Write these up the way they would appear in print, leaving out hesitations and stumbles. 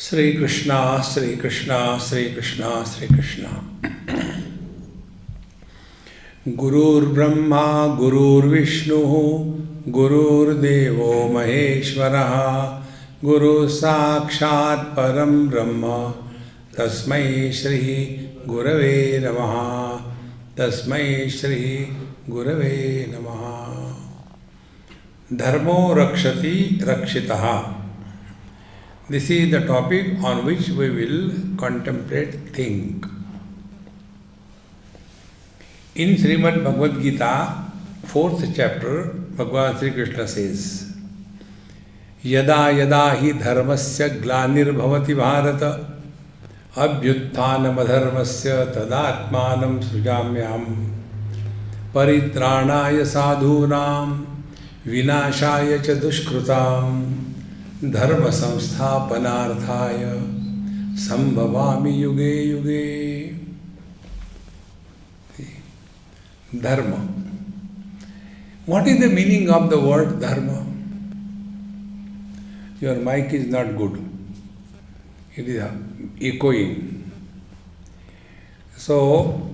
Sri Krishna, Sri Krishna, Sri Krishna, Sri Krishna. Gurur Brahma, Gurur Vishnu, Gurur Devo Maheshwaraha, Guru Sakshat Param Brahma, Tasmai Shri Gurave Namaha, Tasmai Shri Gurave Namaha. Dharmo Rakshati Rakshitha. This is the topic on which we will contemplate, think. In Srimad Bhagavad Gita, 4th chapter, Bhagavan Sri Krishna says, Yada yada hi dharmasya glanir bhavati bharata abhyutthana madharmasya tadatmanam srujamyam paritranaya sadhunam vinashaya cha dushkrutam Dharma samsthapanarthaya sambhavami yuge yuge. Dharma. What is the meaning of the word dharma? Your mic is not good. It is echoing. So,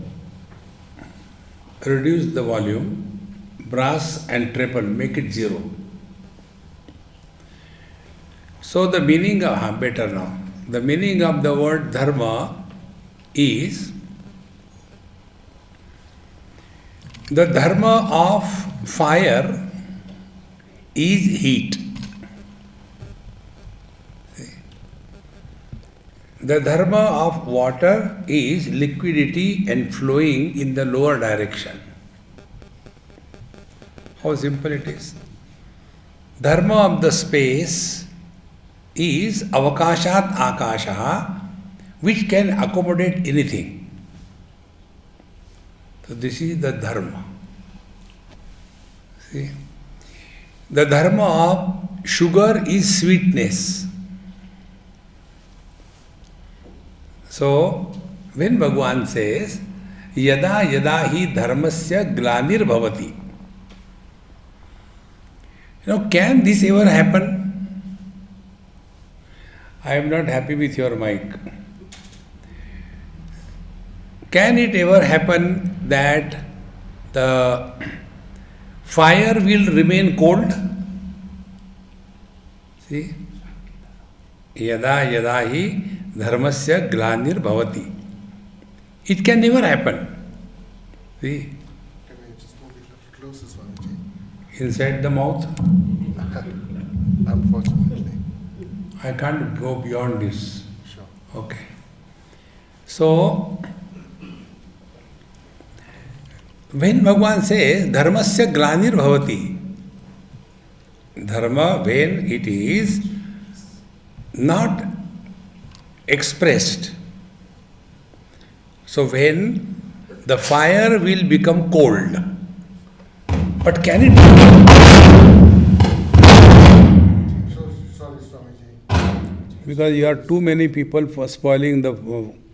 reduce the volume, brass and treble, make it 0. So the meaning of, better now, the meaning of the word dharma is the dharma of fire is heat. The dharma of water is liquidity and flowing in the lower direction. How simple it is. Dharma of the space is avakashat akashaha, which can accommodate anything. So this is the dharma. See? The dharma of sugar is sweetness. So when Bhagavan says, Yada yada hi dharmasya glanir bhavati. Can this ever happen? I am not happy with your mic. Can it ever happen that the fire will remain cold? See? Yada yada hi dharmasya glanir bhavati. It can never happen. See? Can I just move it closer, Swamiji? Inside the mouth? Unfortunately. I can't go beyond this. Sure. Okay. So, when Bhagavan says, Dharmasya glanir bhavati, Dharma, when it is not expressed, so when the fire will become cold, but can it Sorry, Swamiji. because you are too many people for spoiling the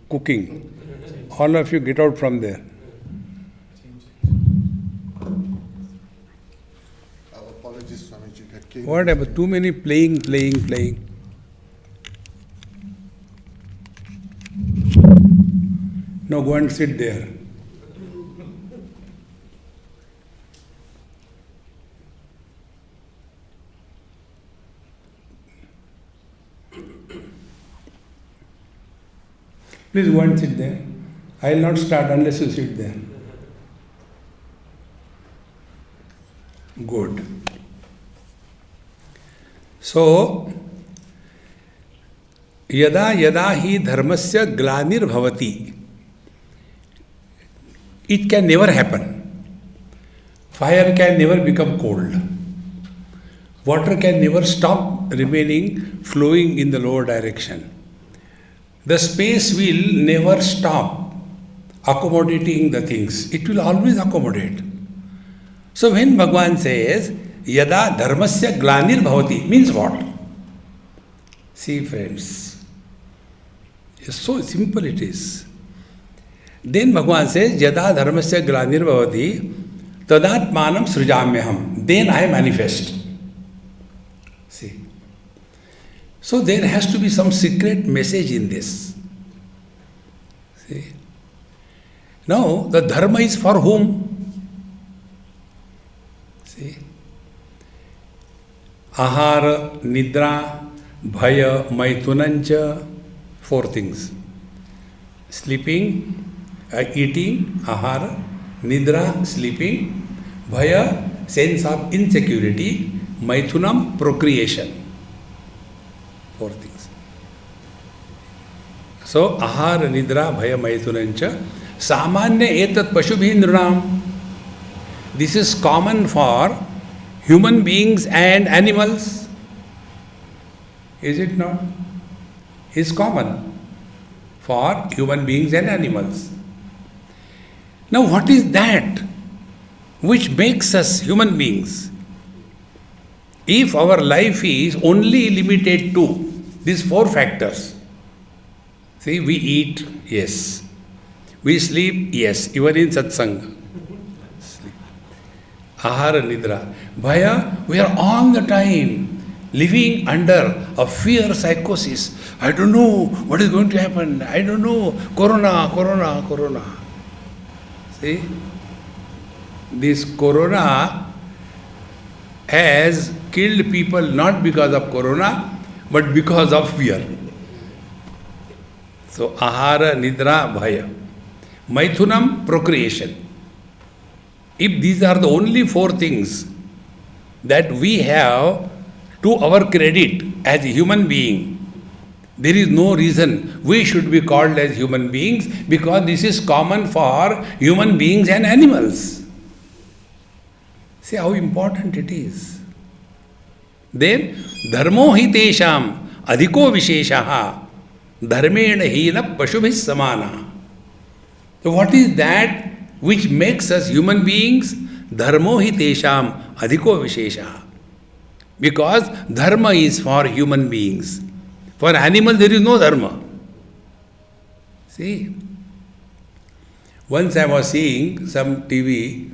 cooking. All of you get out from there. Our apologies, Swamiji. That came What about too many playing? No, go and sit there. Please go and sit there. I will not start unless you sit there. Good. So, yada yada hi dharmasya glanir bhavati. It can never happen. Fire can never become cold. Water can never stop remaining flowing in the lower direction. The space will never stop accommodating the things. It will always accommodate. So when Bhagavan says, Yada dharmasya glanir bhavati, means what? See friends, it's so simple it is. Then Bhagavan says, Yada dharmasya glanir bhavati, tadatmanam srujamyaham. Then I manifest. See. So there has to be some secret message in this. See? Now, the dharma is for whom? See? Ahara, nidra, bhaya, maitunancha, 4 things. Sleeping, eating, ahara, nidra, sleeping, bhaya, sense of insecurity, maithunam, procreation. 4 things. So, ahara, nidra, bhaya, maithunancha, samanya etat pashubhindranam. This is common for human beings and animals. Is it not? Is common for human beings and animals. Now, what is that which makes us human beings? If our life is only limited to these 4 factors, see, we eat, yes. We sleep, yes, even in satsanga. Sleep. Ahara, nidra. Bhaya, we are all the time living under a fear psychosis. I don't know what is going to happen. I don't know. Corona, corona, corona. See? This corona has killed people not because of corona, but because of fear. So, ahara, nidra, bhaya. Maithunam, procreation. If these are the only 4 things that we have to our credit as a human being, there is no reason we should be called as human beings, because this is common for human beings and animals. See how important it is. Then, dharmo hi tesham adhiko visheshaha dharmena hina pashubhis samana. So what is that which makes us human beings? Dharmo hi tesham adhiko visheshaha. Because dharma is for human beings. For animals there is no dharma. See? Once I was seeing some TV,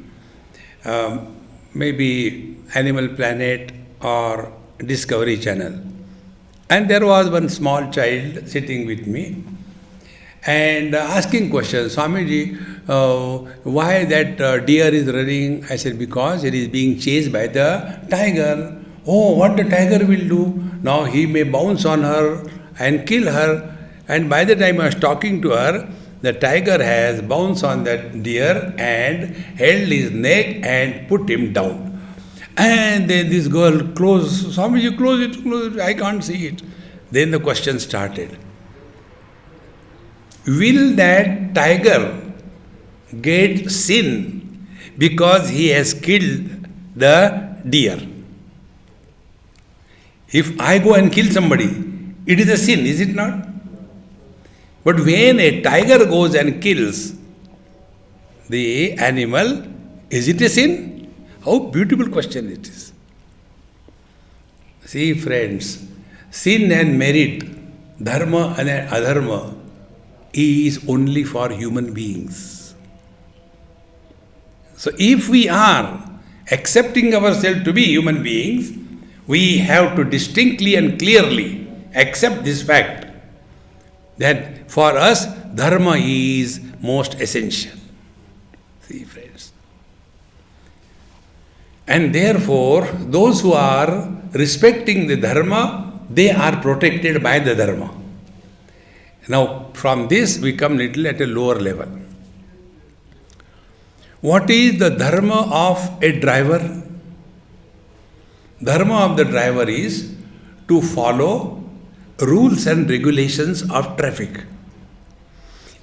maybe Animal Planet or Discovery Channel. And there was one small child sitting with me and asking questions. Swamiji, why that deer is running? I said, because it is being chased by the tiger. Oh, what the tiger will do? Now he may bounce on her and kill her. And by the time I was talking to her, the tiger has bounced on that deer and held his neck and put him down. And then this girl closed, Swamiji, close it, I can't see it. Then the question started. Will that tiger get sin because he has killed the deer? If I go and kill somebody, it is a sin, is it not? But when a tiger goes and kills the animal, is it a sin? How beautiful question it is. See, friends, sin and merit, dharma and adharma, is only for human beings. So if we are accepting ourselves to be human beings, we have to distinctly and clearly accept this fact that for us, dharma is most essential. See, friends. And therefore, those who are respecting the dharma, they are protected by the dharma. Now, from this, we come little at a lower level. What is the dharma of a driver? Dharma of the driver is to follow rules and regulations of traffic.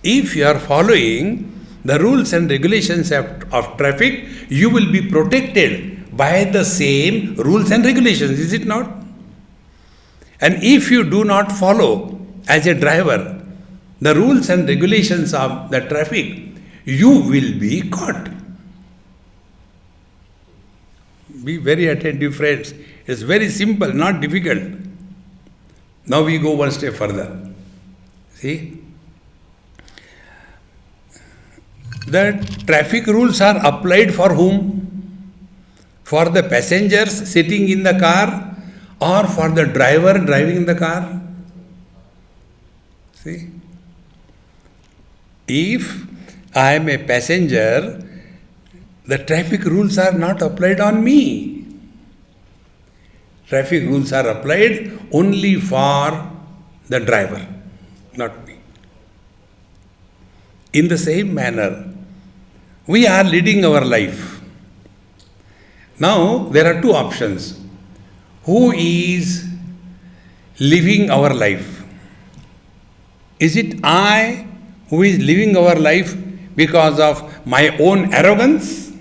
If you are following the rules and regulations of traffic, you will be protected by the same rules and regulations, is it not? And if you do not follow as a driver the rules and regulations of the traffic, you will be caught. Be very attentive, friends. It's very simple, not difficult. Now we go one step further. See? The traffic rules are applied for whom? For the passengers sitting in the car, or for the driver driving the car? See? If I am a passenger, the traffic rules are not applied on me. Traffic rules are applied only for the driver, not me. In the same manner, we are leading our life. Now, there are two options. Who is living our life? Is it I who is living our life because of my own arrogance?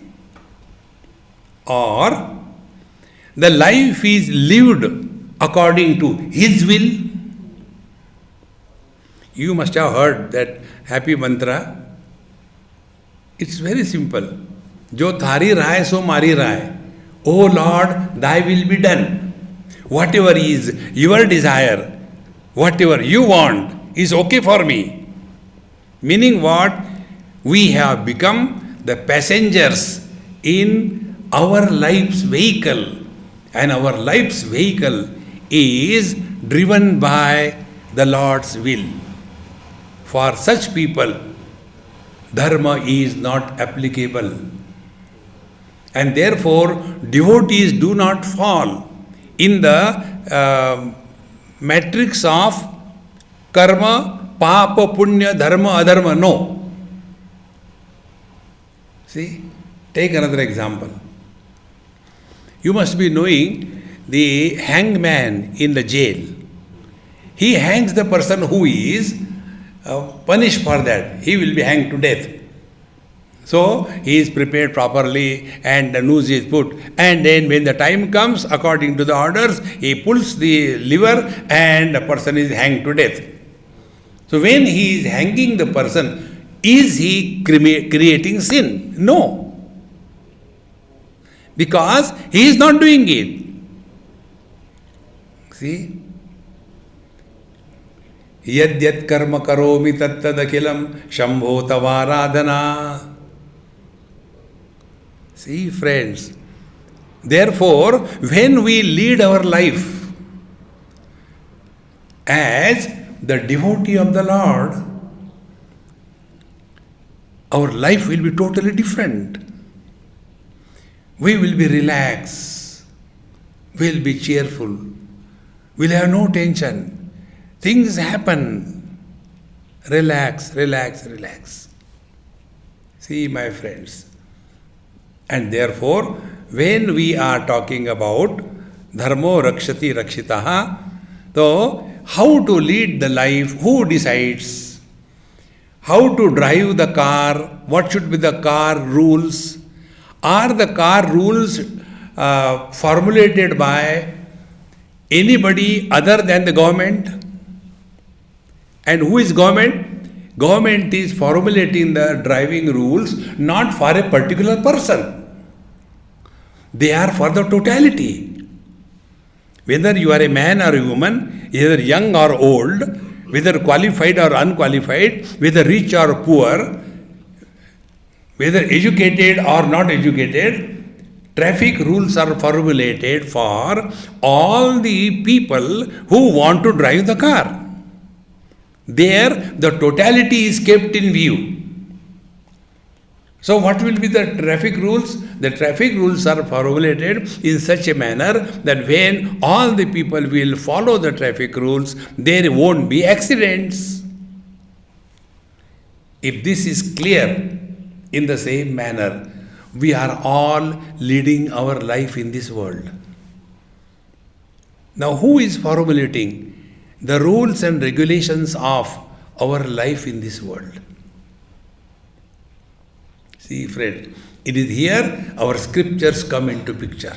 Or the life is lived according to His will? You must have heard that happy mantra. It's very simple. Jo thari raha hai, so mari raha hai. O Lord, Thy will be done. Whatever is your desire, whatever you want, is okay for me. Meaning what? We have become the passengers in our life's vehicle. And our life's vehicle is driven by the Lord's will. For such people, Dharma is not applicable. And therefore, devotees do not fall in the matrix of karma, papa, punya, dharma, adharma. No. See, take another example. You must be knowing the hangman in the jail. He hangs the person who is punished for that. He will be hanged to death. So, he is prepared properly and the noose is put. And then when the time comes, according to the orders, he pulls the lever and the person is hanged to death. So, when he is hanging the person, is he creating sin? No. Because he is not doing it. See? Yad yad karma karomi tat tad akhilam shambho tavaradhana. See, friends. Therefore, when we lead our life as the devotee of the Lord, our life will be totally different. We will be relaxed. We will be cheerful. We will have no tension. Things happen. Relax, relax, relax. See, my friends. And therefore, when we are talking about Dharmo, Rakshati, Rakshitha, so how to lead the life, who decides? How to drive the car, what should be the car rules? Are the car rules formulated by anybody other than the government? And who is government? Government is formulating the driving rules not for a particular person. They are for the totality. Whether you are a man or a woman, either young or old, whether qualified or unqualified, whether rich or poor, whether educated or not educated, traffic rules are formulated for all the people who want to drive the car. There, the totality is kept in view. So, what will be the traffic rules? The traffic rules are formulated in such a manner that when all the people will follow the traffic rules, there won't be accidents. If this is clear, in the same manner, we are all leading our life in this world. Now, who is formulating the rules and regulations of our life in this world? See, friend, it is here our scriptures come into picture.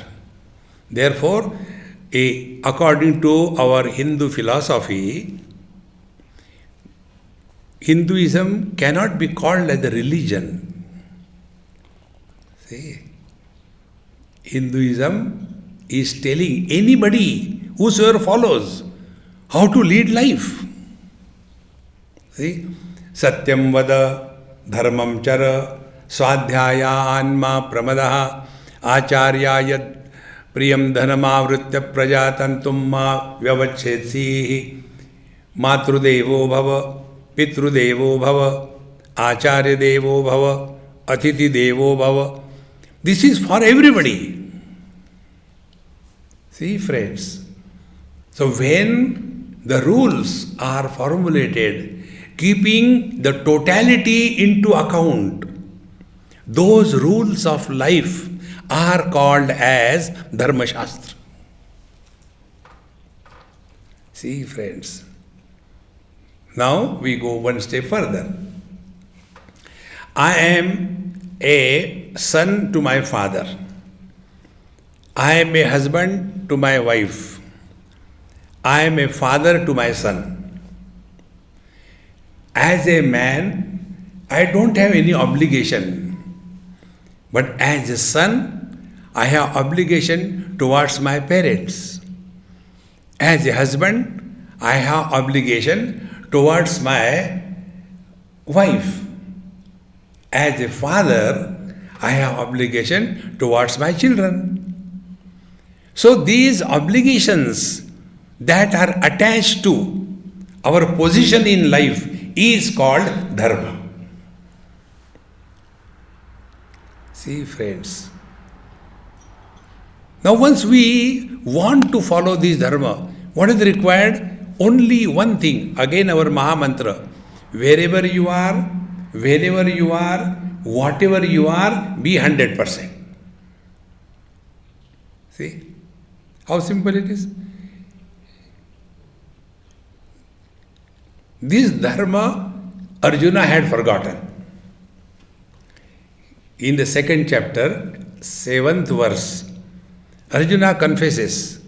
Therefore, according to our Hindu philosophy, Hinduism cannot be called as a religion. See, Hinduism is telling anybody, whosoever follows, how to lead life. See, Satyam vada, dharmam chara, swadhyaya anma pramadaha, acharya yad Priyam dhanamavritya prajatantum ma vyavachhetsi matrudevo bhava pitrudevo bhava acharya devo bhava atiti devo bhava. This is for everybody. See, friends. So when the rules are formulated, keeping the totality into account, those rules of life are called as Dharma Shastra. See, friends. Now we go one step further. I am a son to my father. I am a husband to my wife. I am a father to my son. As a man, I don't have any obligation. But as a son, I have obligation towards my parents. As a husband, I have obligation towards my wife. As a father, I have obligation towards my children. So these obligations that are attached to our position in life is called Dharma. See, friends. Now once we want to follow this Dharma, what is required? Only one thing. Again our Maha Mantra. Wherever you are, whenever you are, whatever you are, be 100%. See how simple it is? This Dharma Arjuna had forgotten. In the second chapter, 7th verse, Arjuna confesses,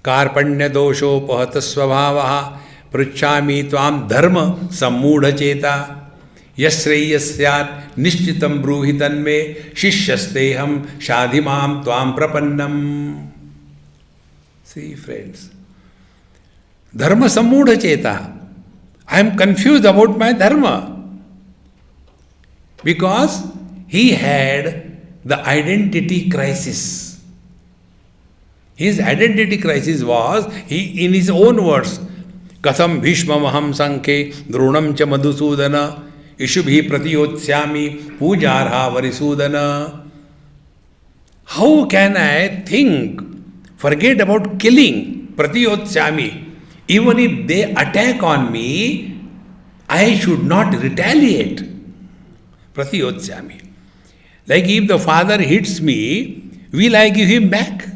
Karpanya dosho pahata svabhavaha pruchhami tvam dharma sammudha cheta yasreyasyat nishchitam bruhitan me shishyasteham shadhimam tvam prapannam. See, friends, dharma sammudha cheta. I am confused about my dharma. Because he had the identity crisis. His identity crisis was, he in his own words, Katham bhishmamaham sankhe dronam cha madhusudana ishubhi pratiyotsyami pujarha varisudana. How can I think, forget about killing pratiyotsyami? Even if they attack on me, I should not retaliate. Pratiyotsyami. Like if the father hits me, will I give him back?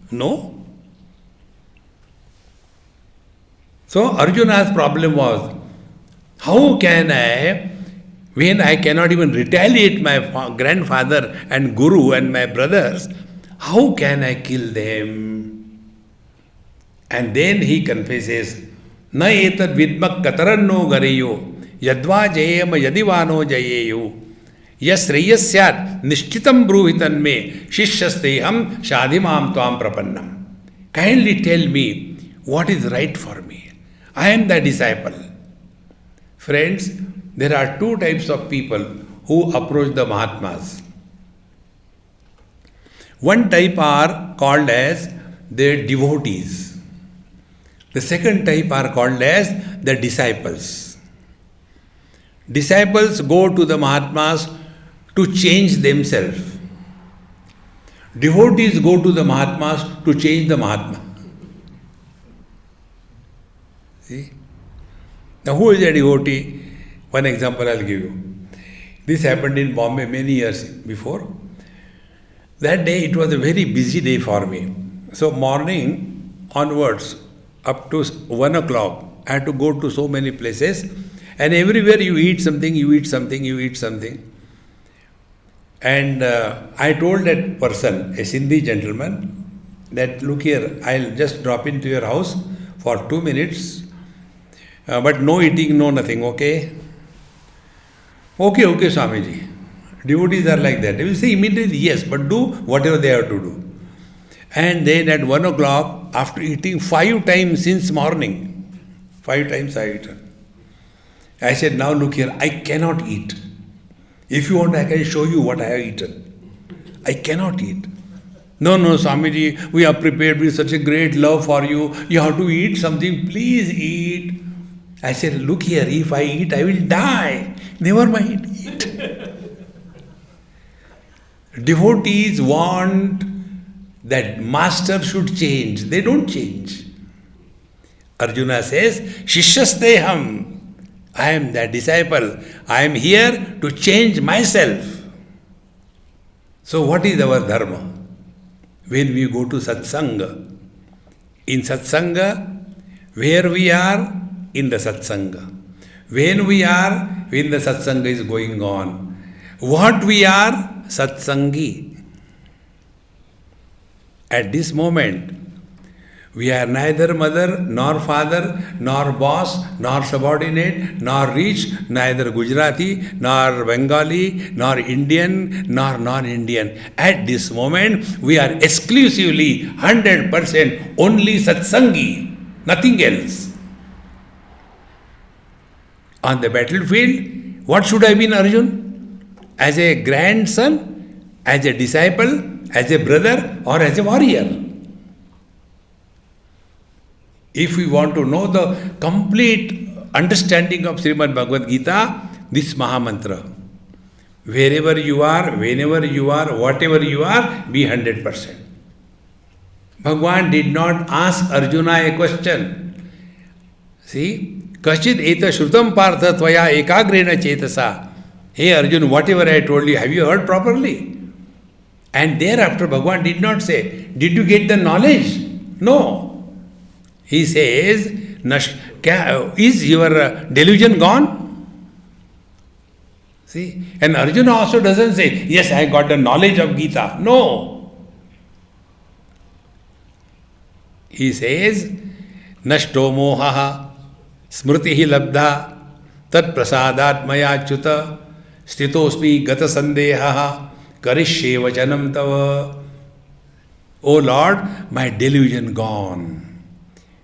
No. So Arjuna's problem was, how can I, when I cannot even retaliate my grandfather and guru and my brothers, how can I kill them? And then he confesses, Na etad vidmak kataranno gareyo yadva jayema yadivano jayeyo yasreyasyat nishchitam bruhitan me shishyasteham shadhimam tvam prapannam. Kindly tell me what is right for me. I am the disciple. Friends, there are two types of people who approach the Mahatmas. One type are called as the devotees. The second type are called as the disciples. Disciples go to the Mahatmas to change themselves. Devotees go to the Mahatmas to change the Mahatma. See? Now who is a devotee? One example I'll give you. This happened in Bombay many years before. That day it was a very busy day for me. So morning onwards, up to 1 o'clock, I had to go to so many places, and everywhere you eat something, you eat something, you eat something. And I told that person, a Sindhi gentleman, that look here, I'll just drop into your house for 2 minutes, but no eating, no nothing, okay? Okay, Swamiji. Devotees are like that. They will say immediately yes, but do whatever they have to do. And then at 1 o'clock, after eating 5 times since morning, 5 times I eaten. I said, now look here, I cannot eat. If you want, I can show you what I have eaten. I cannot eat. No, no, Swamiji, we are prepared with such a great love for you. You have to eat something, please eat. I said, look here, if I eat, I will die. Never mind, eat. Devotees want that master should change. They don't change. Arjuna says, Shishyasteham. I am the disciple. I am here to change myself. So what is our dharma? When we go to satsanga, in satsanga, where we are, in the satsanga. When we are, when the satsanga is going on. What we are, satsangi. At this moment, we are neither mother, nor father, nor boss, nor subordinate, nor rich, neither Gujarati, nor Bengali, nor Indian, nor non-Indian. At this moment, we are exclusively 100% only satsangi, nothing else. On the battlefield, what should I be in Arjun? As a grandson, as a disciple, as a brother, or as a warrior? If we want to know the complete understanding of Srimad Bhagavad Gita, this Mahamantra. Wherever you are, whenever you are, whatever you are, be 100%. Bhagwan did not ask Arjuna a question. See? Kashid eta shrutam partha tvaya ekagrena chetasa. Hey Arjuna, whatever I told you, have you heard properly? And thereafter Bhagwan did not say, did you get the knowledge? No. He says, is your delusion gone? See? And Arjuna also doesn't say, yes, I got the knowledge of Gita. No. He says, nashto mohaha smritihi labdha tat prasadat maya chuta stitosmi gata sandehaha karishye vachanam tava. O Lord, my delusion gone.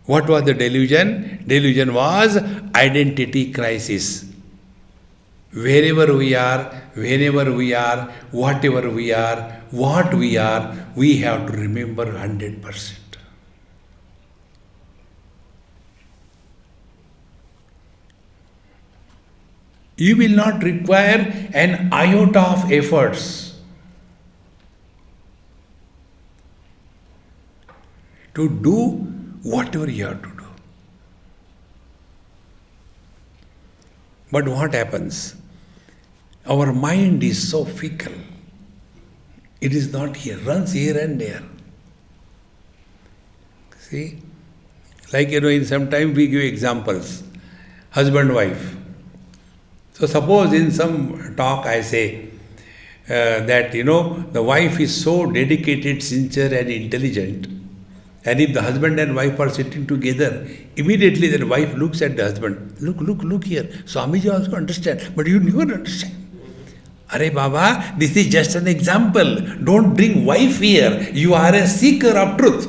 What was the delusion? Delusion was identity crisis. Wherever we are, whenever we are, whatever we are, what we are, we have to remember 100%. You will not require an iota of efforts to do whatever you have to do. But what happens? Our mind is so fickle. It is not here, runs here and there. See? Like, in some time we give examples. Husband, wife. So suppose in some talk I say that, the wife is so dedicated, sincere and intelligent. And if the husband and wife are sitting together, immediately the wife looks at the husband. Look here. Swamiji also understand, but you never understand. Arey Baba, this is just an example. Don't bring wife here. You are a seeker of truth.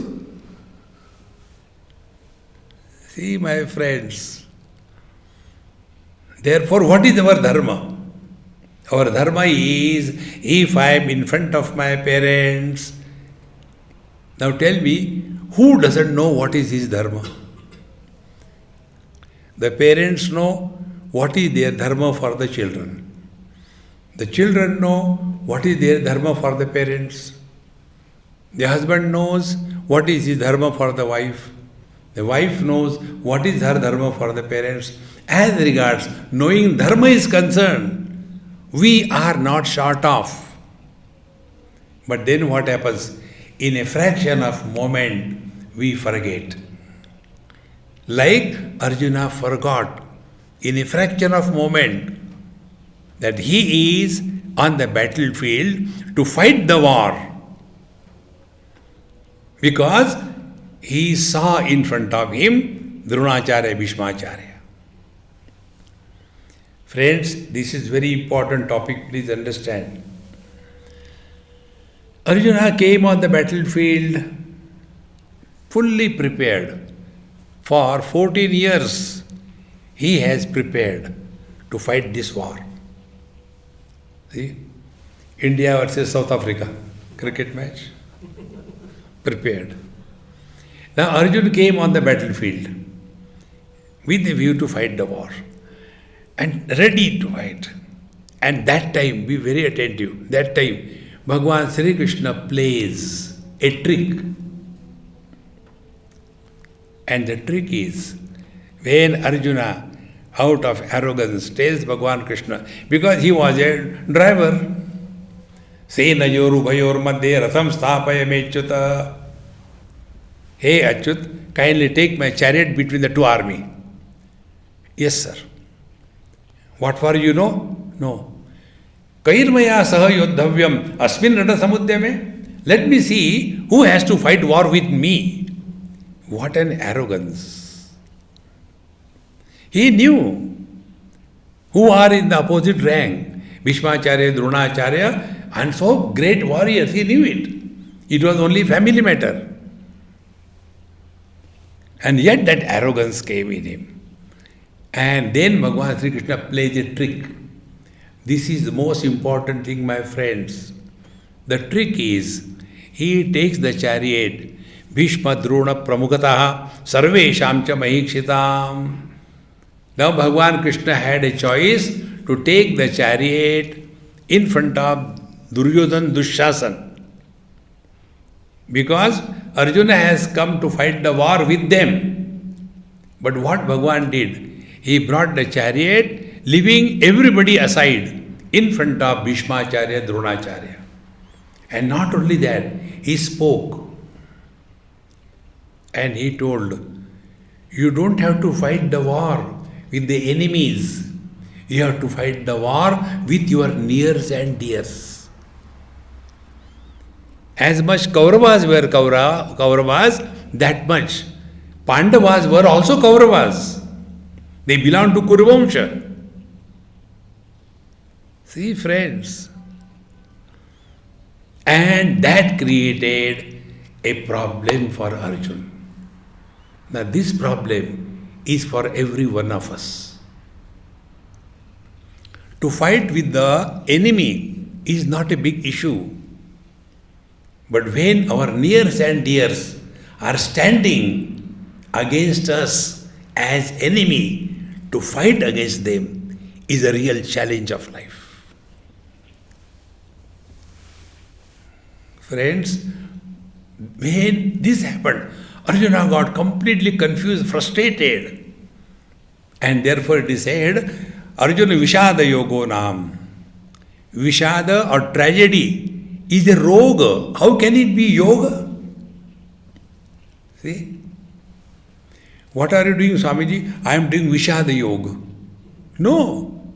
See, my friends. Therefore, what is our dharma? Our dharma is, if I am in front of my parents, now tell me, who doesn't know what is his dharma? The parents know what is their dharma for the children. The children know what is their dharma for the parents. The husband knows what is his dharma for the wife. The wife knows what is her dharma for the parents. As regards knowing dharma is concerned, we are not short of. But then what happens? In a fraction of moment, we forget. Like Arjuna forgot in a fraction of moment that he is on the battlefield to fight the war. Because he saw in front of him Dronacharya, Bhishmacharya. Friends, this is very important topic, please understand. Arjuna came on the battlefield fully prepared. For 14 years, he has prepared to fight this war. See? India versus South Africa, cricket match. prepared. Now Arjuna came on the battlefield with a view to fight the war and ready to fight. And that time, be very attentive, that time Bhagavan Sri Krishna plays a trick. And the trick is, when Arjuna, out of arrogance, tells Bhagavan Krishna, because he was a driver, Senayoru Bhayor Madhye Ratham Sthapaya Mechyuta. Hey Achyut, kindly take my chariot between the two armies. Yes, sir. What for you know? No. Kairmaya saha yodhavyam asmin rata samudyame. Let me see who has to fight war with me. What an arrogance. He knew who are in the opposite rank. Bhishmacharya, Dronacharya, and so great warriors. He knew it. It was only family matter. And yet that arrogance came in him. And then Bhagavan Sri Krishna plays a trick. This is the most important thing, my friends. The trick is, he takes the chariot, Bhishma Drona Pramukataha, Sarvesham cha Mahikshitam. Now Bhagavan Krishna had a choice to take the chariot in front of Duryodhan Dushasan. Because Arjuna has come to fight the war with them. But what Bhagavan did? He brought the chariot, leaving everybody aside in front of Bhishmacharya, Dronacharya. And not only that, he spoke. And he told, you don't have to fight the war with the enemies. You have to fight the war with your nears and dears. As much Kauravas were Kauravas, that much Pandavas were also Kauravas. They belong to Kuruvamsha. See, friends. And that created a problem for Arjuna. Now this problem is for every one of us. To fight with the enemy is not a big issue. But when our nears and dears are standing against us as enemy, to fight against them is a real challenge of life. Friends, when this happened, Arjuna got completely confused, frustrated. And therefore it is said, Arjuna Vishada Yogo Nam. Vishada or tragedy is a roga. How can it be yoga? See? What are you doing, Swamiji? I am doing Vishada Yoga. No.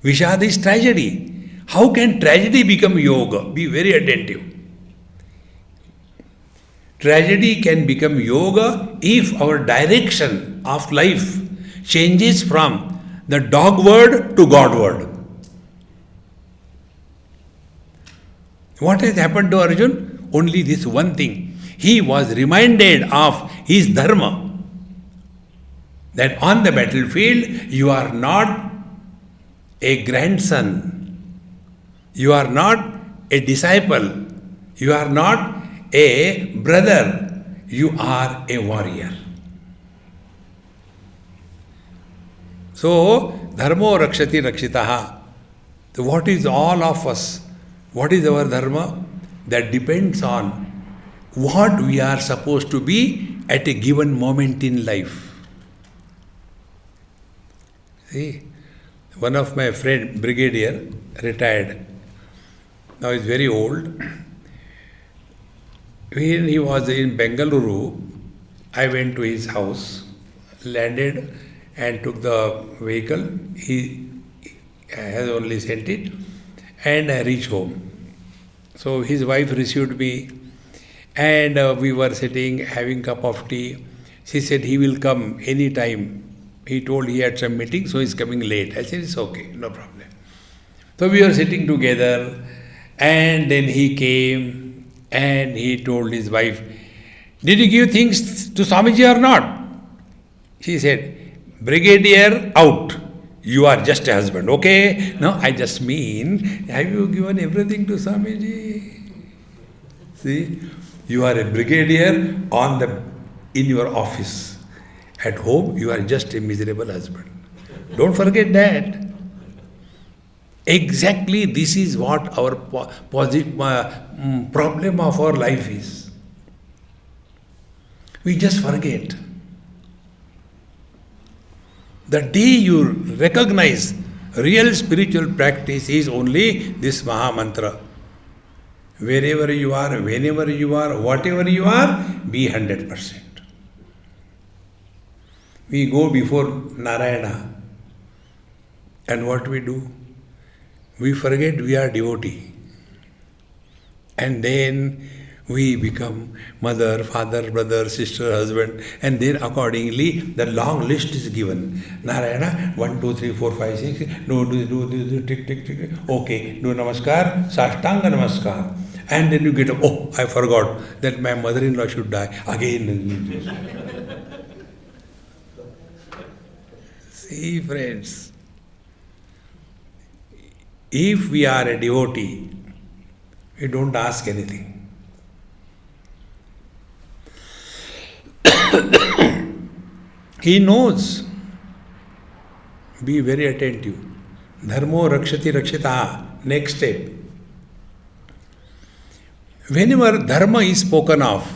Vishada is tragedy. How can tragedy become yoga? Be very attentive. Tragedy can become yoga if our direction of life changes from the dogward to Godward. What has happened to Arjuna? Only this one thing. He was reminded of his dharma. That on the battlefield, you are not a grandson. You are not a disciple. You are not a brother. You are a warrior. So, Dharmo Rakshati Rakshitha. So what is all of us? What is our dharma? That depends on what we are supposed to be at a given moment in life. See, one of my friend, brigadier, retired. Now he's very old. When he was in Bengaluru, I went to his house, landed and took the vehicle. He has only sent it, and I reached home. So his wife received me, and we were sitting having cup of tea. She said he will come any time. He told he had some meeting, so he's coming late. I said, it's okay, no problem. So we were sitting together, and then he came and he told his wife, did you give things to Swamiji or not? She said, brigadier out. You are just a husband, okay? No, I just mean, have you given everything to Swamiji? See, you are a brigadier in your office. At home, you are just a miserable husband. Don't forget that. Exactly this is what our problem of our life is. We just forget. The day you recognize real spiritual practice is only this Maha Mantra. Wherever you are, whenever you are, whatever you are, be 100%. We go before Narayana, and what we do? We forget we are devotee. And then we become mother, father, brother, sister, husband, and then accordingly the long list is given. Narayana, 1, 2, 3, 4, 5, 6, do, tick, tick, tick, okay, do namaskar, sashtanga namaskar. And then you get up, oh, I forgot that my mother-in-law should die. Again. See, friends, if we are a devotee, we don't ask anything. He knows. Be very attentive. Dharmo, Rakshati, Rakshitha. Next step. Whenever dharma is spoken of,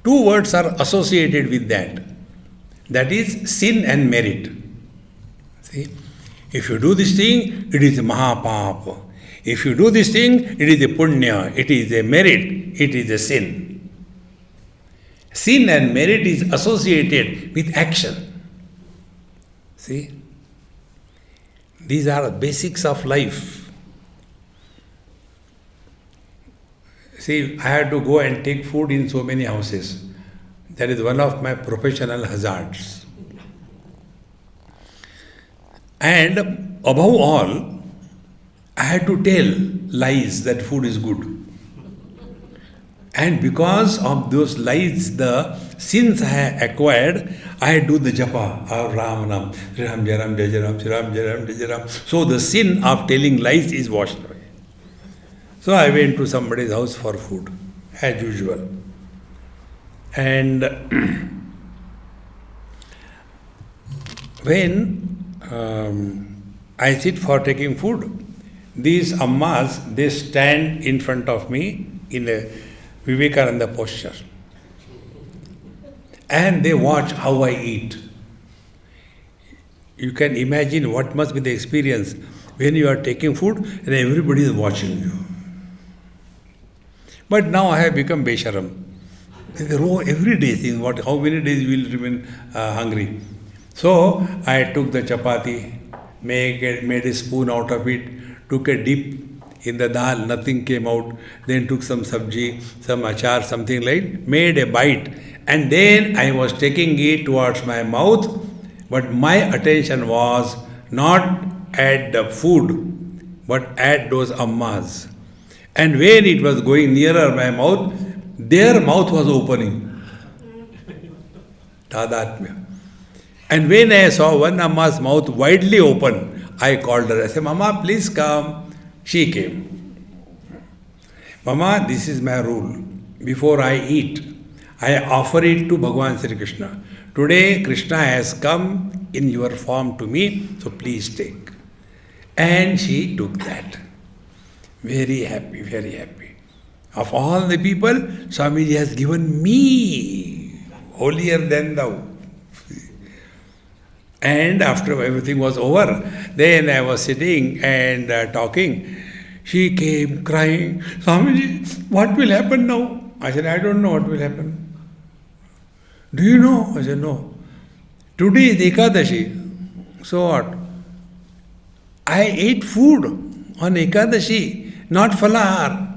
two words are associated with that. That is sin and merit. See? If you do this thing, it is a mahapapa. If you do this thing, it is a punya, it is a merit, it is a sin. Sin and merit is associated with action. See? These are the basics of life. See, I had to go and take food in so many houses. That is one of my professional hazards. And above all, I had to tell lies that food is good. And because of those lies, the sins I have acquired, I do the japa of Ramanam, Sri Ram Jai Ram Jai Jai Ram, Sri Ram Jai Ram Jai Jai Ram. So the sin of telling lies is washed away. So I went to somebody's house for food, as usual. And when I sit for taking food, these ammas, they stand in front of me in a Vivekananda posture. And they watch how I eat. You can imagine what must be the experience when you are taking food and everybody is watching you. But now I have become Besharam. Every day saying, how many days we will remain hungry. So I took the chapati, made a spoon out of it, took a dip in the dal, nothing came out, then took some sabji, some achar, something like, made a bite, and then I was taking it towards my mouth, but my attention was not at the food, but at those ammas. And when it was going nearer my mouth, their mouth was opening. Tadatmya. And when I saw one amma's mouth widely open, I called her. I said, Mama, please come. She came. Mama, this is my rule. Before I eat, I offer it to Bhagavan Sri Krishna. Today, Krishna has come in your form to me, so please take. And she took that. Very happy, very happy. Of all the people, Swamiji has given me, holier than thou. And after everything was over, then I was sitting and talking. She came crying, Swamiji, what will happen now? I said, I don't know what will happen. Do you know? I said, no. Today is Ekadashi. So what? I ate food on Ekadashi, not falahar.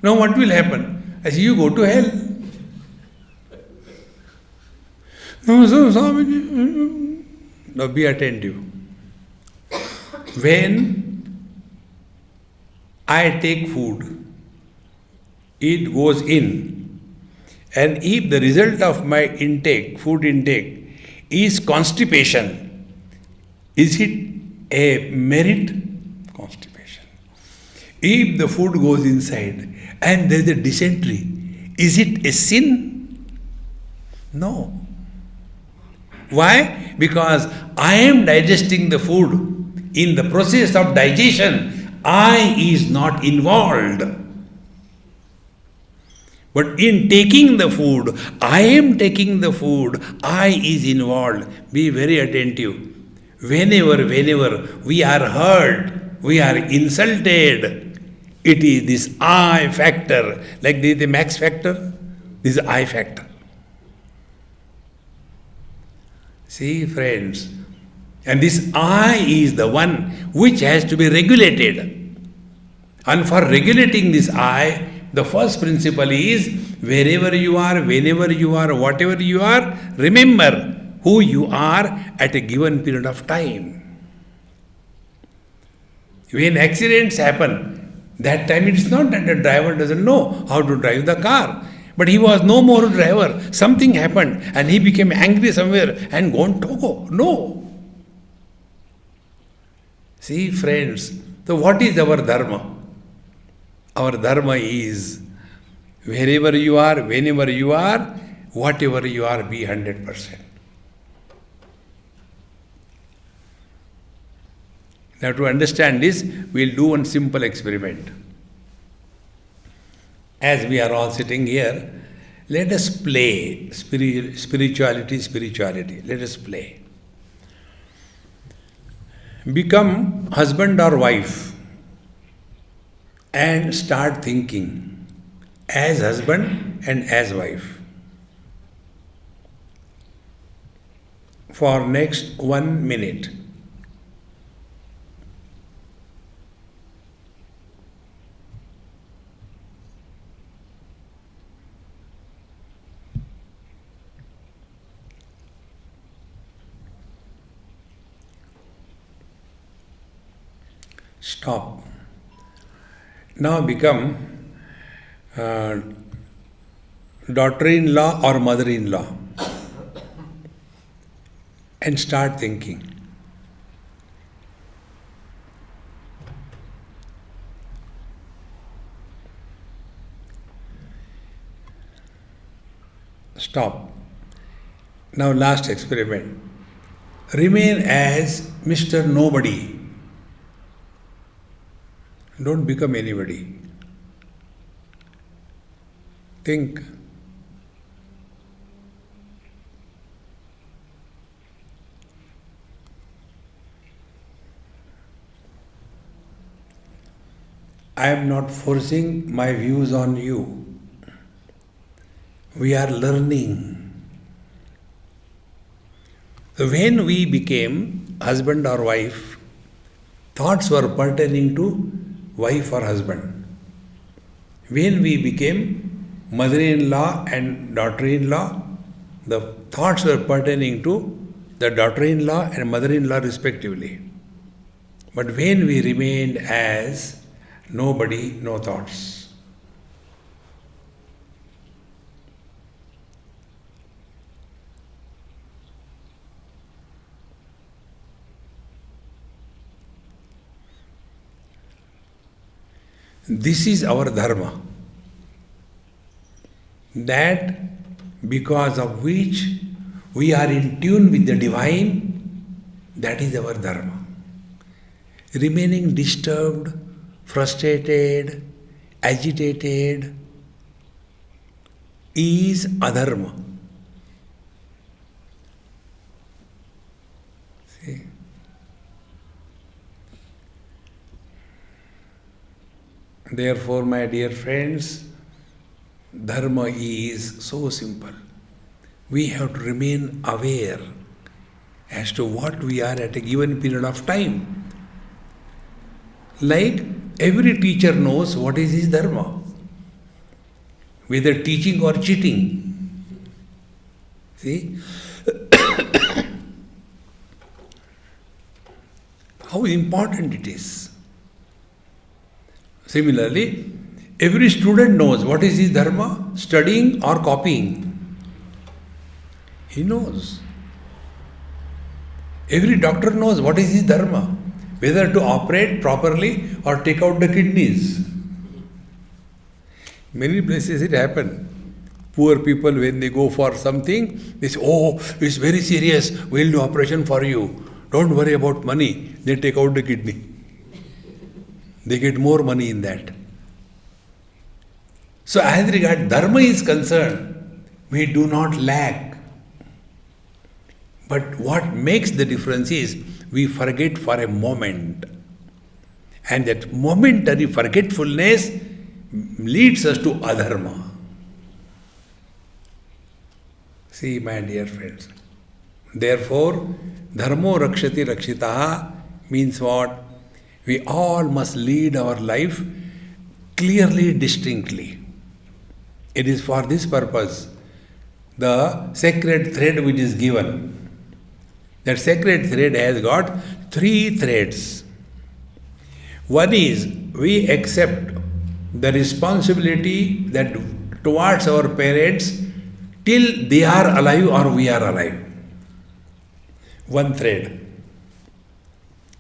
Now what will happen? I said, you go to hell. No, so Swamiji. Now be attentive. When I take food, it goes in, and if the result of my intake, food intake, is constipation, is it a merit? Constipation. If the food goes inside and there is a dysentery, Is it a sin? No. Why? Because I am digesting the food. In the process of digestion, I is not involved. But in taking the food, I am taking the food, I is involved. Be very attentive. Whenever we are hurt, we are insulted, it is this I factor. Like the max factor, this is I factor. See, friends, and this I is the one which has to be regulated. And for regulating this I, the first principle is wherever you are, whenever you are, whatever you are, remember who you are at a given period of time. When accidents happen, that time it is not that the driver doesn't know how to drive the car. But he was no more a driver. Something happened and he became angry somewhere and gone to go. No. See, friends, so what is our dharma? Our dharma is wherever you are, whenever you are, whatever you are, be 100%. Now to understand this, we'll do one simple experiment. As we are all sitting here, let us play spirituality. Let us play. Become husband or wife and start thinking as husband and as wife for next 1 minute. Stop. Now become daughter-in-law or mother-in-law and start thinking. Stop. Now last experiment. Remain as Mr. Nobody. Don't become anybody. Think. I am not forcing my views on you. We are learning. So when we became husband or wife, thoughts were pertaining to wife or husband. When we became mother-in-law and daughter-in-law, the thoughts were pertaining to the daughter-in-law and mother-in-law respectively. But when we remained as nobody, no thoughts. This is our dharma. That because of which we are in tune with the divine, that is our dharma. Remaining disturbed, frustrated, agitated is adharma. See? Therefore, my dear friends, dharma is so simple. We have to remain aware as to what we are at a given period of time. Like every teacher knows what is his dharma, whether teaching or cheating. See? How important it is. Similarly, every student knows what is his dharma, studying or copying. He knows. Every doctor knows what is his dharma, whether to operate properly or take out the kidneys. Many places it happens. Poor people, when they go for something, they say, oh, it's very serious, we'll do operation for you. Don't worry about money. They take out the kidney. They get more money in that. So as regard Dharma is concerned, we do not lack. But what makes the difference is, we forget for a moment. And that momentary forgetfulness leads us to adharma. See, my dear friends. Therefore, Dharmo Rakshati Rakshitha means what? We all must lead our life clearly, distinctly. It is for this purpose the sacred thread which is given. That sacred thread has got 3 threads. One is, we accept the responsibility that towards our parents till they are alive or we are alive. One thread.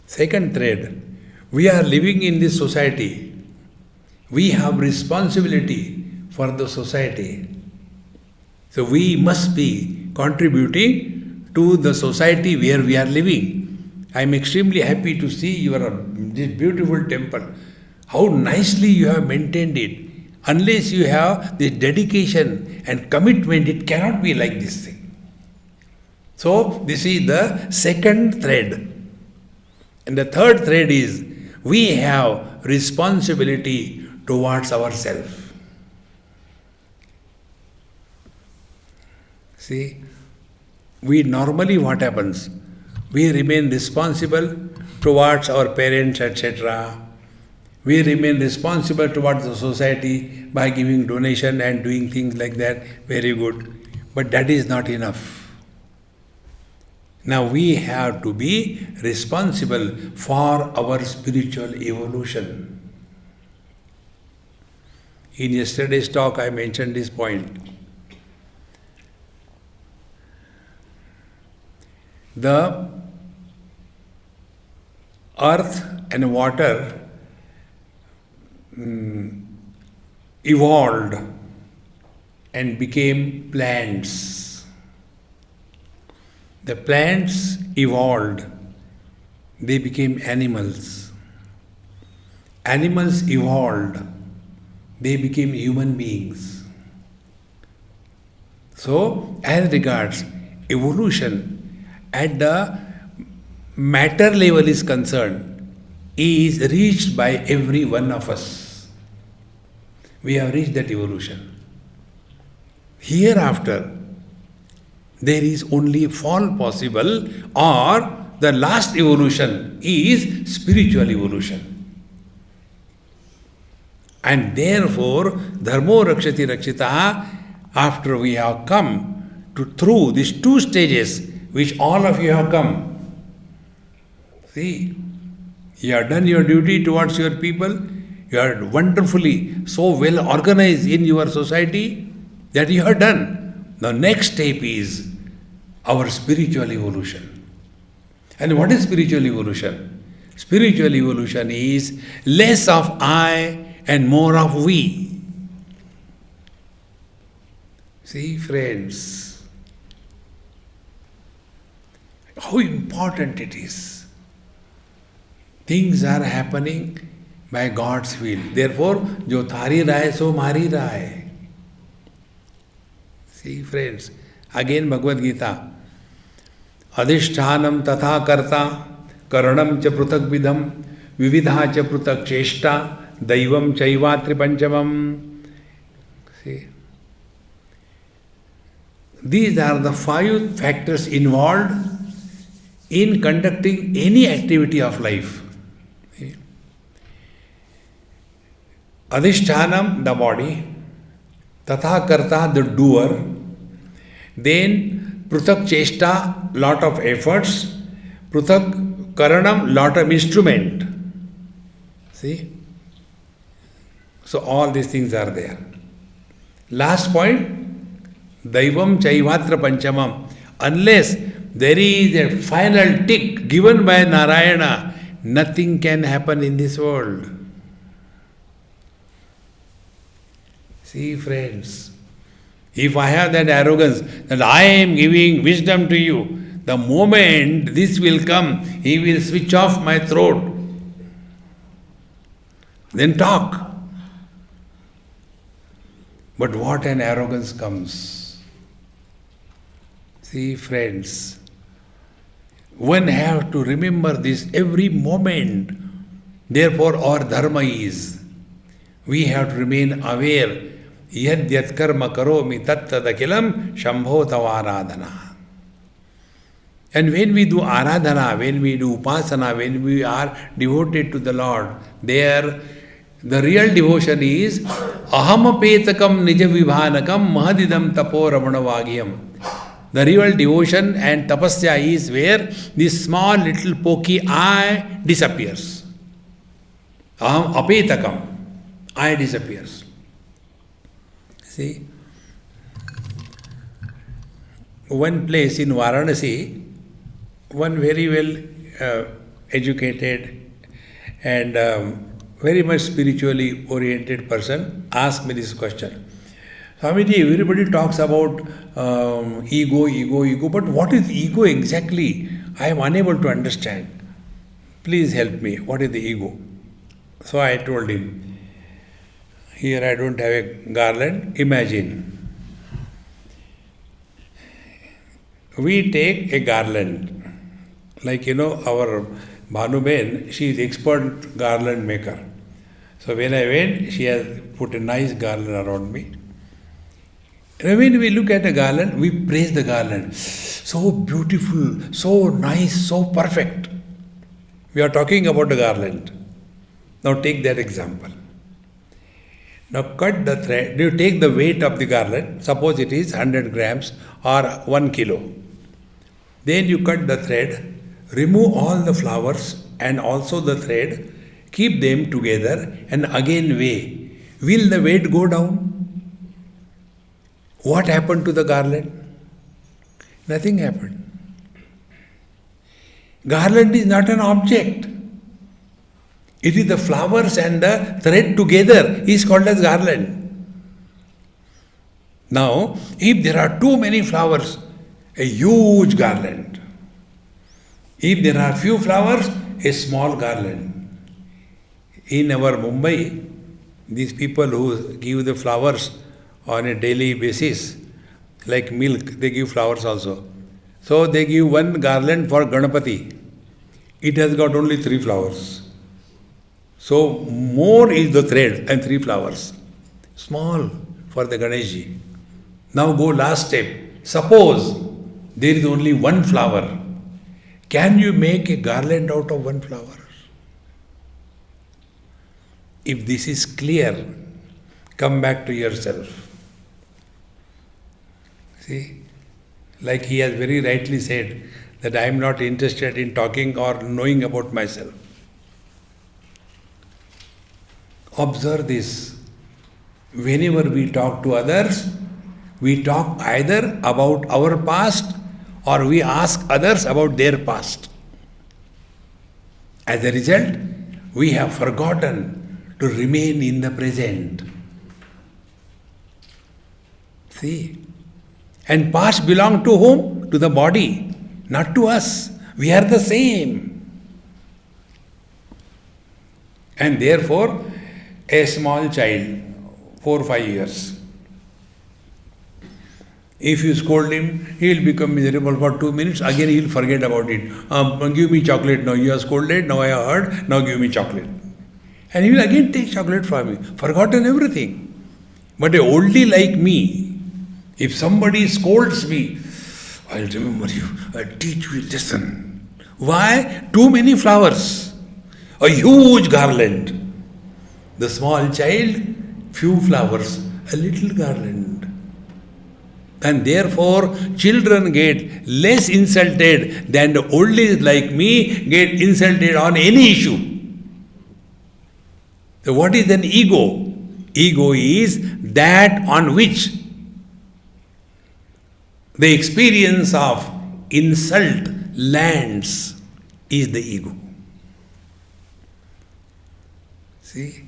Second thread, we are living in this society. We have responsibility for the society. So we must be contributing to the society where we are living. I am extremely happy to see this beautiful temple. How nicely you have maintained it. Unless you have this dedication and commitment, it cannot be like this thing. So this is the second thread. And the third thread is, we have responsibility towards ourselves. See, we normally, what happens? We remain responsible towards our parents, etc. We remain responsible towards the society by giving donation and doing things like that. Very good. But that is not enough. Now we have to be responsible for our spiritual evolution. In yesterday's talk, I mentioned this point. The earth and water evolved and became plants. The plants evolved, they became animals. Animals evolved, they became human beings. So, as regards evolution, at the matter level is concerned, is reached by every one of us. We have reached that evolution. Hereafter, there is only fall possible, or the last evolution is spiritual evolution. And therefore, Dharmo Rakshati Rakshitha, after we have come through these 2 stages, which all of you have come. See, you have done your duty towards your people. You are wonderfully so well organized in your society that you have done. The next step is our spiritual evolution. And what is spiritual evolution? Spiritual evolution is less of I and more of we. See, friends, how important it is. Things are happening by God's will. Therefore, jo thari rahe so mari rahe. See, friends, again Bhagavad Gita. Adhishthanam tatha karta, karanam cha prutak vidham, vividha cha prutak cheshta, daivam chaivatri panchamam. See, these are the 5 factors involved in conducting any activity of life. Adhishthanam, the body, tatha karta, the doer, then prutak cheshta, lot of efforts, prutak karanam, lot of instrument. See? So all these things are there. Last point, daivam chaivatra panchamam. Unless there is a final tick given by Narayana, nothing can happen in this world. See, friends, If I have that arrogance that I am giving wisdom to you, the moment this will come, he will switch off my throat. Then talk. But what an arrogance comes. See, friends, one have to remember this every moment. Therefore, our dharma is, we have to remain aware. Yad yat karma karomi tat tadakilam shambho tavaradhana. And when we do aradhana, when we do upasana, when we are devoted to the Lord, there the real devotion is aham apetakam nija vibhanakam mahadidam tapo ramanavagyam. The real devotion and tapasya is where this small little pokey I disappears. Aham apetakam, I disappears. See, one place in Varanasi, one very well educated and very much spiritually oriented person asked me this question. Swamiji, everybody talks about ego, but what is ego exactly? I am unable to understand. Please help me. What is the ego? So I told him, here I don't have a garland. Imagine. We take a garland. Like, our Bhanuben, she is expert garland maker. So when I went, she has put a nice garland around me. And when we look at a garland, we praise the garland. So beautiful, so nice, so perfect. We are talking about a garland. Now take that example. Now cut the thread. You take the weight of the garland. Suppose it is 100 grams or 1 kilo. Then you cut the thread, remove all the flowers and also the thread, keep them together and again weigh. Will the weight go down? What happened to the garland? Nothing happened. Garland is not an object. It is the flowers and the thread together is called as garland. Now, if there are too many flowers, a huge garland. If there are few flowers, a small garland. In our Mumbai, these people who give the flowers on a daily basis, like milk, they give flowers also. So they give one garland for Ganapati. It has got only 3 flowers. So more is the thread and 3 flowers. Small for the Ganeshji. Now go last step. Suppose there is only 1 flower. Can you make a garland out of 1 flower? If this is clear, come back to yourself. See, like he has very rightly said, that I am not interested in talking or knowing about myself. Observe this. Whenever we talk to others, we talk either about our past or we ask others about their past. As a result, we have forgotten to remain in the present. See? And past belong to whom? To the body, not to us. We are the same. And therefore, a small child, 4 or 5 years, if you scold him, he will become miserable for 2 minutes, again he will forget about it. Give me chocolate now, you are scolded, now I have heard, now give me chocolate. And he will again take chocolate from me, forgotten everything. But a oldie like me, if somebody scolds me, I'll remember you, I'll teach you a lesson. Why? Too many flowers, a huge garland. The small child, few flowers, a little garland. And therefore, children get less insulted than the oldies like me get insulted on any issue. So what is an ego? Ego is that on which the experience of insult lands is the ego. See?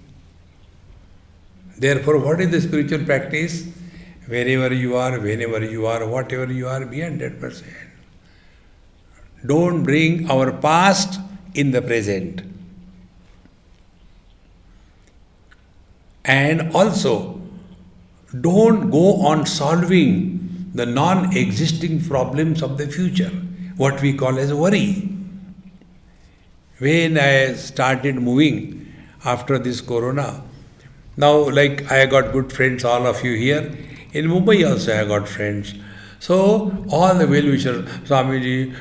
Therefore, what is the spiritual practice? Wherever you are, whenever you are, whatever you are, be 100%. Don't bring our past in the present. And also, don't go on solving the non-existing problems of the future, what we call as worry. When I started moving after this corona, now like I got good friends, all of you here. In Mumbai also I got friends. So all the well-wishers, Swamiji,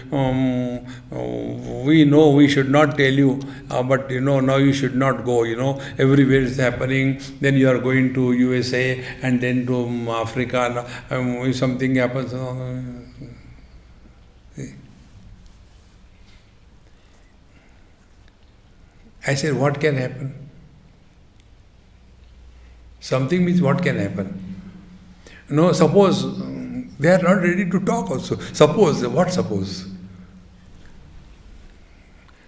we know we should not tell you, but now you should not go, everywhere is happening, then you are going to USA and then to Africa, if something happens. I said, what can happen? Something means what can happen? No, suppose they are not ready to talk also. Suppose, what suppose?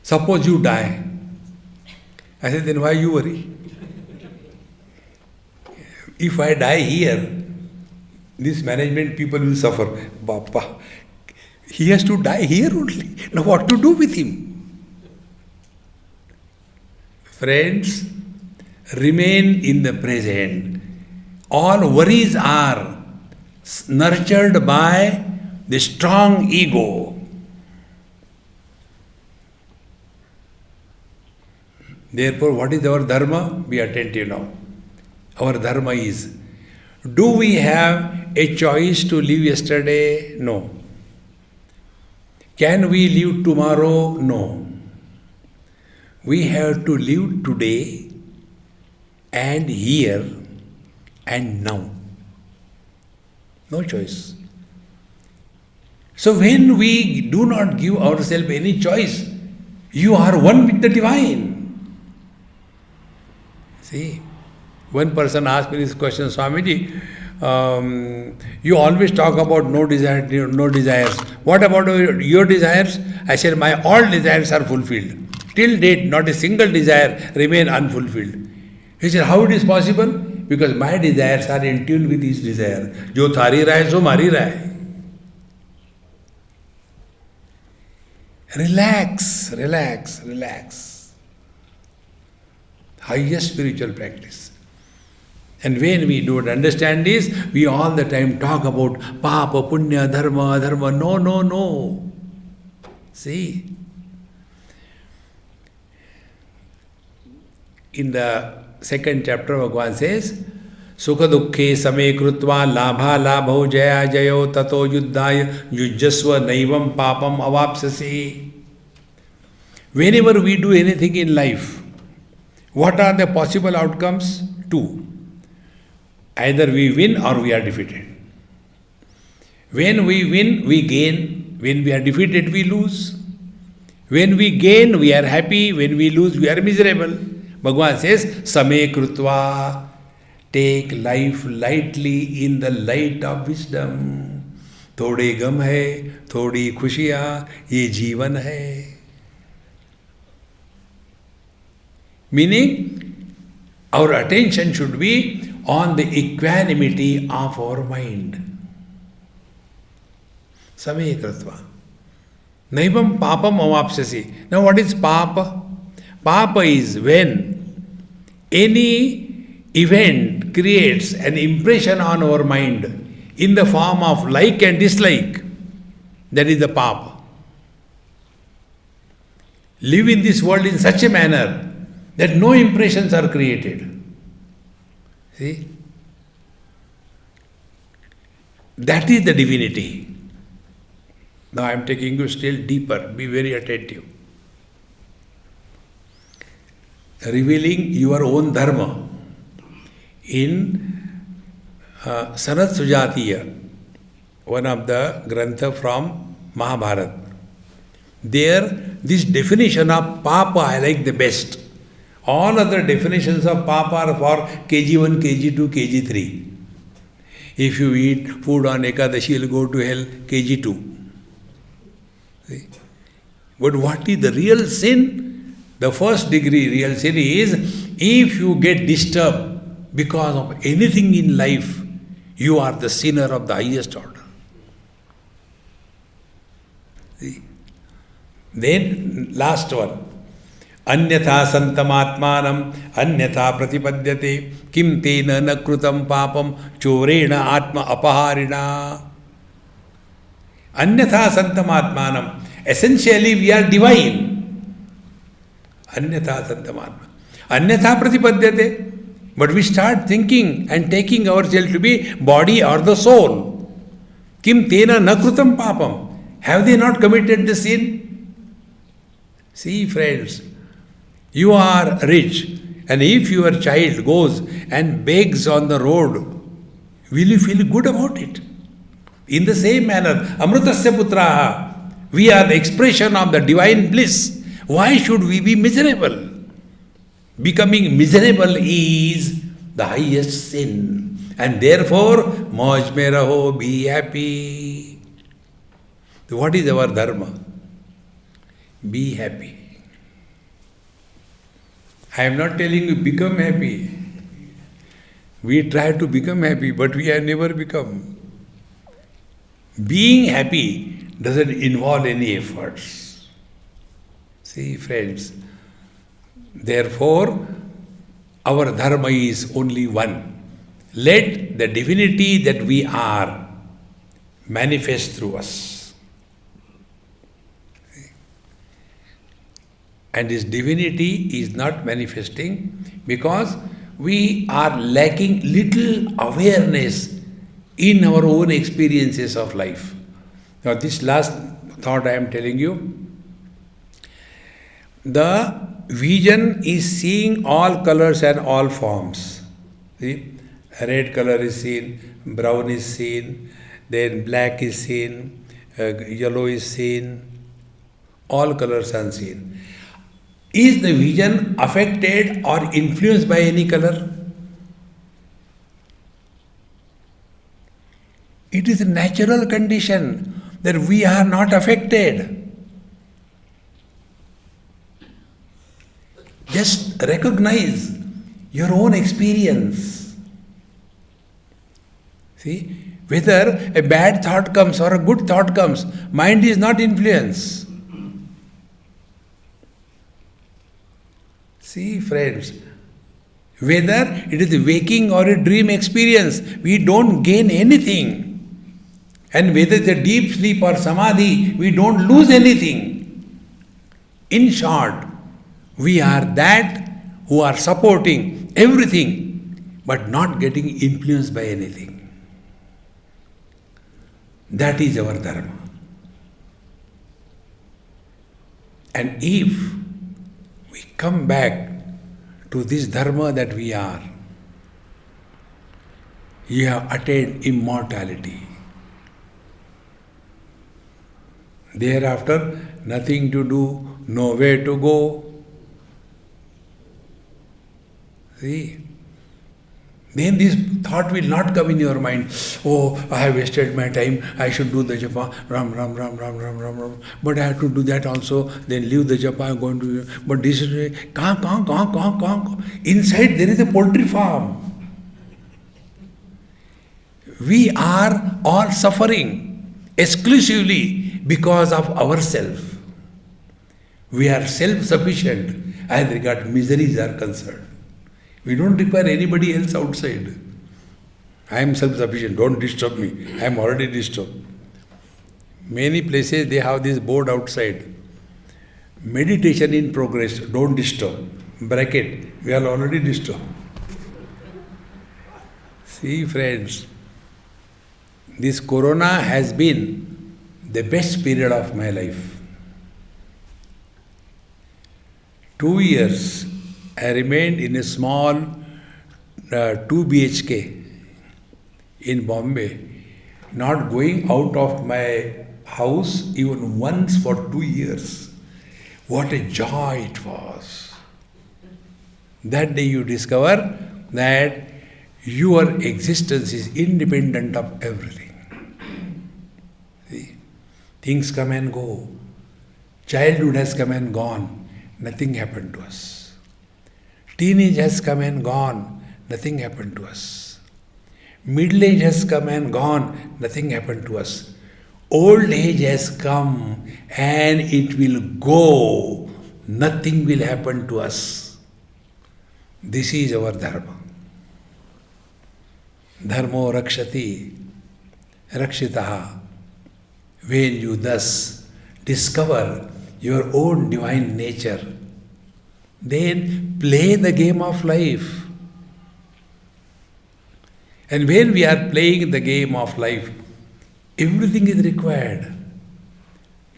Suppose you die. I said, then why you worry? If I die here, these management people will suffer. Bappa, he has to die here only. Now what to do with him? Friends, remain in the present. All worries are nurtured by the strong ego. Therefore, what is our dharma? Be attentive now. Our dharma is, do we have a choice to live yesterday? No. Can we live tomorrow? No. We have to live today and here and now. No choice. So when we do not give ourselves any choice, you are one with the divine. See, one person asked me this question, Swamiji, you always talk about no desires. What about your desires? I said, my all desires are fulfilled. Till date, not a single desire remain unfulfilled. He said, how it is possible? Because my desires are in tune with his desire. Jo thari rahe, so mari rahe. Relax, relax, relax. Highest spiritual practice. And when we don't understand this, we all the time talk about papa, punya, dharma, dharma. No, no, no. See? In the second chapter, Bhagavan says, Sukha dukkhe same krutva labha labho jaya jayo tato yuddhaya yujjasva naivam papam avapsasi. Whenever we do anything in life, what are the possible outcomes? Two. Either we win or we are defeated. When we win, we gain. When we are defeated, we lose. When we gain, we are happy. When we lose, we are miserable. Bhagavan says, Same krutva, take life lightly in the light of wisdom. Thode gam hai, thodi khushiyan, ye jeevan hai. Meaning, our attention should be on the equanimity of our mind. Same krutva. Naivam papam avapsasi. Now what is papa? Papa is when any event creates an impression on our mind in the form of like and dislike. That is the papa. Live in this world in such a manner that no impressions are created. See? That is the divinity. Now I am taking you still deeper. Be very attentive. Revealing your own dharma. In Sanat Sujatiya, one of the grantha from Mahabharata, there this definition of papa I like the best. All other definitions of papa are for KG1, KG2, KG3. If you eat food on Ekadashi, you will go to hell, KG2. See? But what is the real sin? The first degree real sin is if you get disturbed because of anything in life, You are the sinner of the highest order. See? Then, last one. Anyatha santamatmanam anyatha pratipadyate kim tena na krutam papam chorena atma apaharina. Anyatha santamatmanam. Essentially, we are divine. Anyatha santamatmanam. Anyatha pratipadyate. But we start thinking and taking ourselves to be body or the soul. Kim tena na krutam papam. Have they not committed the sin? See, friends, you are rich, and if your child goes and begs on the road, will you feel good about it? In the same manner, Amrutasya Putraha, we are the expression of the divine bliss. Why should we be miserable? Becoming miserable is the highest sin, and therefore, Mauj mein raho, be happy. So what is our dharma? Be happy. I am not telling you become happy. We try to become happy, but we have never become. Being happy doesn't involve any efforts. See, friends, therefore, our dharma is only one. Let the divinity that we are manifest through us. And this divinity is not manifesting because we are lacking little awareness in our own experiences of life. Now, this last thought I am telling you. The vision is seeing all colors and all forms. See? Red color is seen, brown is seen, then black is seen, yellow is seen, all colors are seen. Is the vision affected or influenced by any color? It is a natural condition that we are not affected. Just recognize your own experience. See, whether a bad thought comes or a good thought comes, mind is not influenced. See, friends, whether it is a waking or a dream experience, we don't gain anything. And whether it's a deep sleep or samadhi, we don't lose anything. In short, we are that who are supporting everything but not getting influenced by anything. That is our dharma. And if we come back to this dharma that we are, you have attained immortality. Thereafter, nothing to do, nowhere to go. See? Then this thought will not come in your mind, oh, I have wasted my time, I should do the japa, ram, ram, ram, ram, ram, ram, ram. But I have to do that also, then leave the japa, I am going to, but this is, inside there is a poultry farm. We are all suffering exclusively because of ourselves. We are self-sufficient as regards miseries are concerned. We don't require anybody else outside. I am self-sufficient, don't disturb me. I am already disturbed. Many places they have this board outside. Meditation in progress, don't disturb. Bracket, we are already disturbed. See, friends, this corona has been the best period of my life. 2 years I remained in a small 2 BHK in Bombay, not going out of my house even once for 2 years. What a joy it was. That day you discover that your existence is independent of everything. See? Things come and go. Childhood has come and gone. Nothing happened to us. Teenage has come and gone. Nothing happened to us. Middle age has come and gone, nothing happened to us. Old age has come and it will go, nothing will happen to us. This is our Dharma. Dharmo Rakshati, Rakshitha. When you thus discover your own divine nature, then play the game of life. And when we are playing the game of life, everything is required.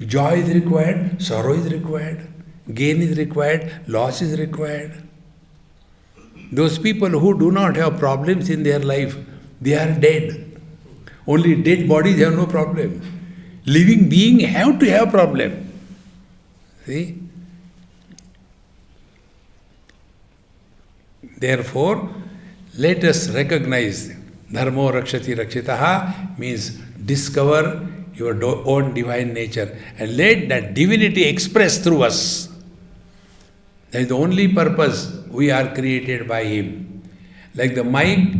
Joy is required, sorrow is required, gain is required, loss is required. Those people who do not have problems in their life, they are dead. Only dead bodies have no problem. Living beings have to have problem. See? Therefore, let us recognize Dharmo Rakshati Rakshitaha means discover your own divine nature and let that divinity express through us. That is the only purpose we are created by Him. Like the mic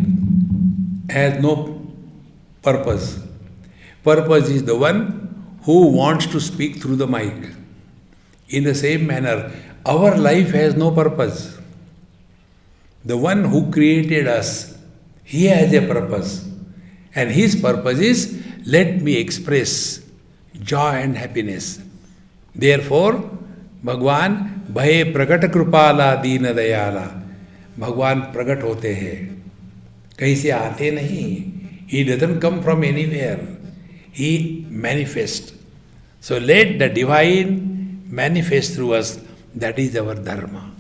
has no purpose. Purpose is the one who wants to speak through the mic. In the same manner, our life has no purpose. The one who created us, He has a purpose. And His purpose is, let me express joy and happiness. Therefore, Bhagwan Bhaye Pragat Krupala Deena Dayala. Bhagwan pragat hote hai. Kahin se aate nahi. He doesn't come from anywhere. He manifests. So let the divine manifest through us. That is our Dharma.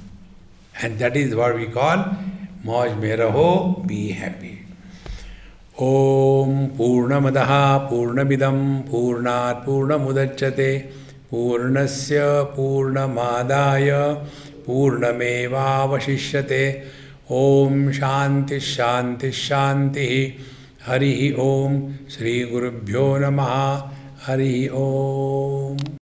And that is what we call Mauj mein raho, be happy. Om Purnamadaha Purnamidam Purnat Purnamudachyate Purnasya Purnamadaya Purnameva Vashishyate. Om Shanti Shanti Shanti. Harihi Om. Shri Gurubhyo Namaha. Harihi Om.